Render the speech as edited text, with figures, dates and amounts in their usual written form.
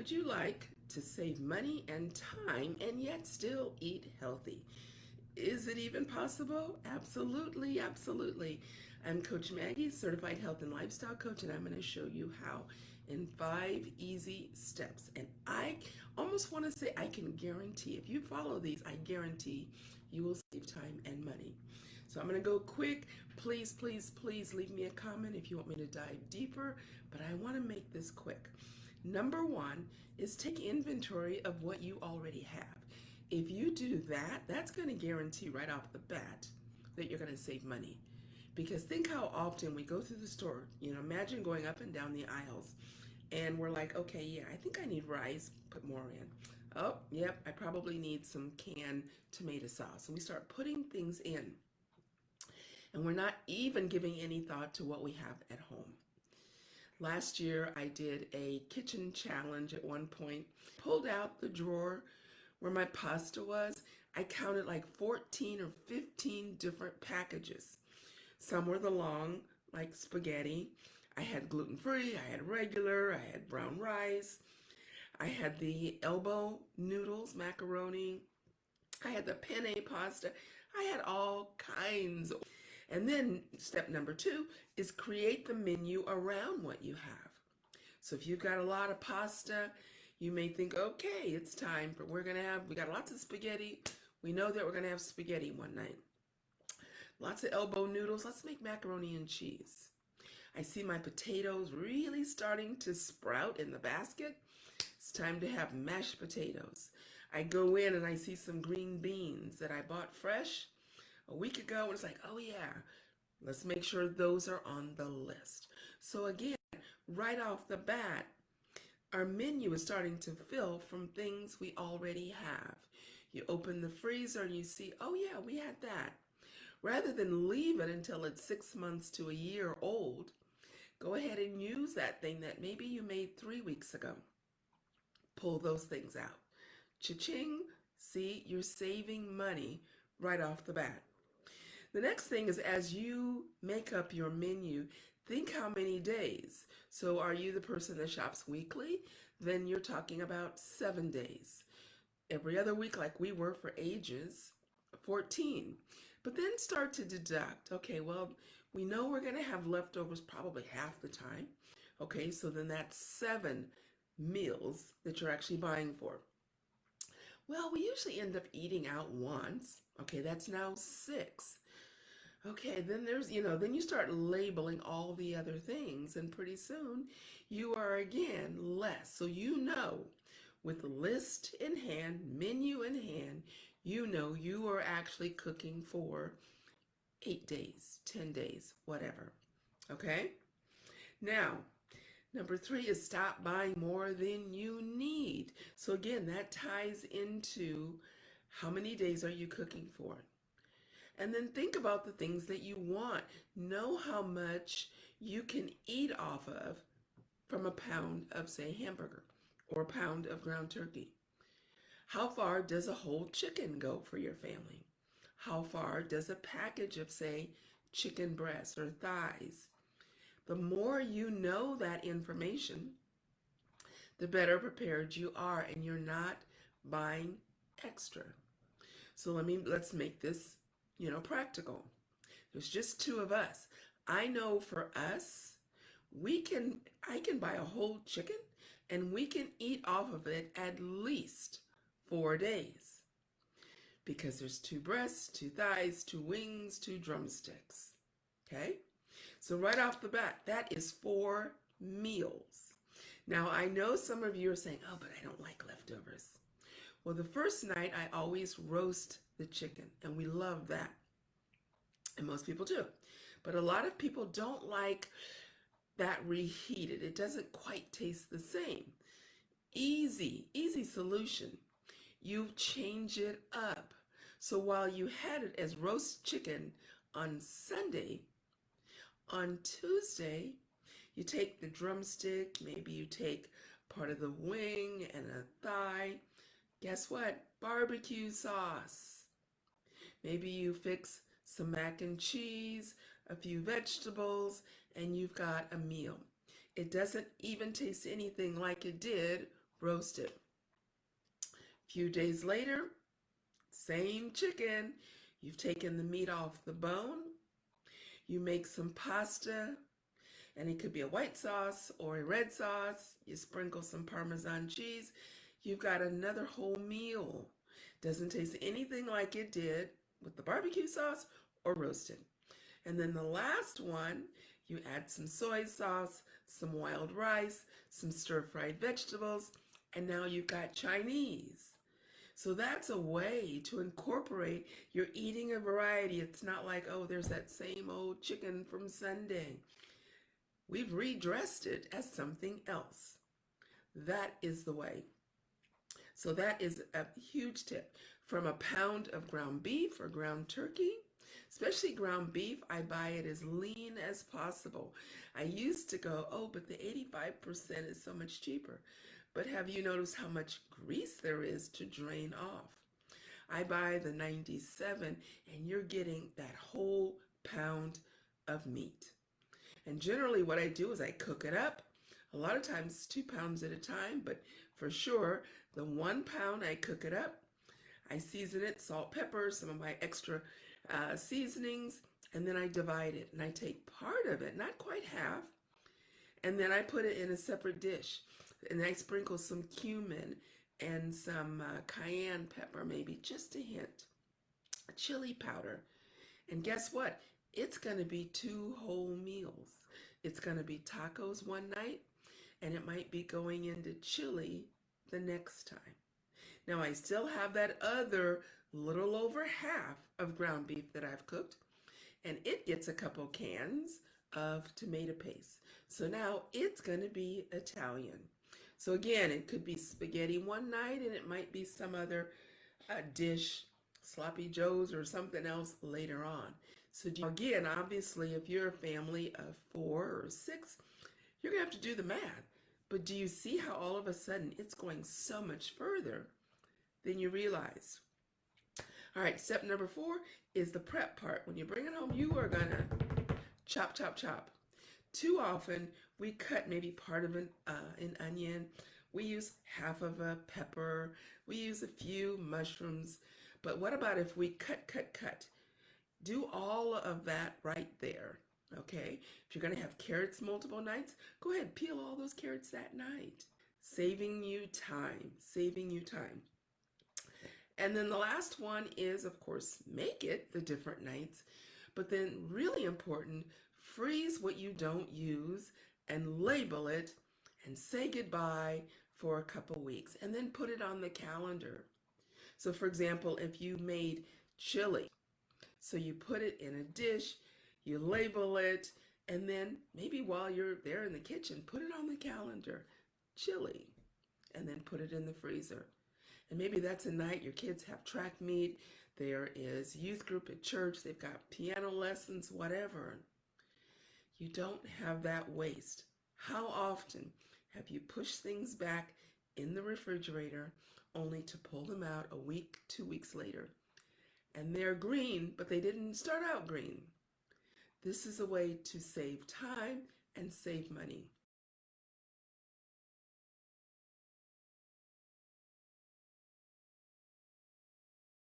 would you like to save money and time and yet still eat healthy? Is it even possible? Absolutely, absolutely. I'm Coach Maggie, certified health and lifestyle coach, and I'm going to show you how in 5 easy steps. And I almost want to say I can guarantee if you follow these, I guarantee you will save time and money. So I'm going to go quick. Please, please, please leave me a comment if you want me to dive deeper, but I want to make this quick. Number one is take inventory of what you already have. If you do that, that's going to guarantee right off the bat that you're going to save money. Because think how often we go through the store, imagine going up and down the aisles and we're like, okay, yeah, I think I need rice, put more in. Oh, yep, I probably need some canned tomato sauce. And we start putting things in. And we're not even giving any thought to what we have at home. Last year, I did a kitchen challenge at one point, pulled out the drawer where my pasta was. I counted like 14 or 15 different packages. Some were the long, like spaghetti. I had gluten-free, I had regular, I had brown rice. I had the elbow noodles, macaroni. I had the penne pasta. I had all kinds. And then step number 2 is create the menu around what you have. So if you've got a lot of pasta, you may think, okay, it's time for, we got lots of spaghetti. We know that we're gonna have spaghetti one night. Lots of elbow noodles, let's make macaroni and cheese. I see my potatoes really starting to sprout in the basket. It's time to have mashed potatoes. I go in and I see some green beans that I bought fresh a week ago, and it's like, oh yeah, let's make sure those are on the list. So again, right off the bat, our menu is starting to fill from things we already have. You open the freezer and you see, oh yeah, we had that. Rather than leave it until it's 6 months to a year old, go ahead and use that thing that maybe you made 3 weeks ago. Pull those things out. Cha-ching, see, you're saving money right off the bat. The next thing is as you make up your menu, think how many days. So are you the person that shops weekly? Then you're talking about 7 days. Every other week like we were for ages, 14. But then start to deduct. Okay, well, we know we're going to have leftovers probably half the time. Okay, so then that's 7 meals that you're actually buying for. Well, we usually end up eating out once. Okay, that's now 6. Okay, then then you start labeling all the other things, and pretty soon you are again less. So with the list in hand, menu in hand, you are actually cooking for 8 days, 10 days, whatever. Okay? Now, number 3 is stop buying more than you need. So again, that ties into how many days are you cooking for? And then think about the things that you want. Know how much you can eat off of from a pound of, say, hamburger or a pound of ground turkey. How far does a whole chicken go for your family? How far does a package of, say, chicken breasts or thighs? The more you know that information, the better prepared you are, and you're not buying extra. So let's make this practical. There's just 2 of us. I know for us, I can buy a whole chicken and we can eat off of it at least 4 days because there's 2 breasts, 2 thighs, 2 wings, 2 drumsticks. Okay? So right off the bat, that is 4 meals. Now, I know some of you are saying, oh, but I don't like leftovers. Well, the first night, I always roast the chicken, and we love that. And most people do. But a lot of people don't like that reheated. It doesn't quite taste the same. Easy solution. You change it up. So while you had it as roast chicken on Sunday, on Tuesday, you take the drumstick, maybe you take part of the wing and a thigh. Guess what? Barbecue sauce. Maybe you fix some mac and cheese, a few vegetables, and you've got a meal. It doesn't even taste anything like it did roast it. A few days later, same chicken. You've taken the meat off the bone. You make some pasta, and it could be a white sauce or a red sauce. You sprinkle some Parmesan cheese. You've got another whole meal. Doesn't taste anything like it did with the barbecue sauce or roasted. And then the last one, you add some soy sauce, some wild rice, some stir-fried vegetables, and now you've got Chinese. So that's a way to incorporate, you're eating a variety. It's not like, oh, there's that same old chicken from Sunday. We've redressed it as something else. That is the way. So that is a huge tip. From a pound of ground beef or ground turkey, especially ground beef, I buy it as lean as possible. I used to go, oh, but the 85% is so much cheaper. But have you noticed how much grease there is to drain off? I buy the 97 and you're getting that whole pound of meat. And generally what I do is I cook it up. A lot of times 2 pounds at a time, but for sure the 1 pound I cook it up. I season it, salt, pepper, some of my extra seasonings, and then I divide it. And I take part of it, not quite half, and then I put it in a separate dish. And I sprinkle some cumin and some cayenne pepper, maybe just a hint, chili powder. And guess what? It's going to be 2 whole meals. It's going to be tacos one night, and it might be going into chili the next time. Now I still have that other little over half of ground beef that I've cooked, and it gets a couple cans of tomato paste. So now it's going to be Italian. So again, it could be spaghetti one night, and it might be some other dish, sloppy joes or something else later on. So again, obviously, if you're a family of 4 or 6, you're going to have to do the math. But do you see how all of a sudden it's going so much further than you realize? All right, step number 4 is the prep part. When you bring it home, you are going to chop, chop, chop. Too often, we cut maybe part of an onion. We use half of a pepper. We use a few mushrooms. But what about if we cut, cut, cut? Do all of that right there, okay? If you're going to have carrots multiple nights, go ahead, peel all those carrots that night. Saving you time, saving you time. And then the last one is, of course, make it the different nights. But then really important, freeze what you don't use and label it and say goodbye for a couple weeks and then put it on the calendar. So for example, if you made chili, so you put it in a dish, you label it, and then maybe while you're there in the kitchen, put it on the calendar, chili, and then put it in the freezer. And maybe that's a night your kids have track meet, there is youth group at church, they've got piano lessons, whatever. You don't have that waste. How often have you pushed things back in the refrigerator only to pull them out a week, 2 weeks later? And they're green, but they didn't start out green. This is a way to save time and save money.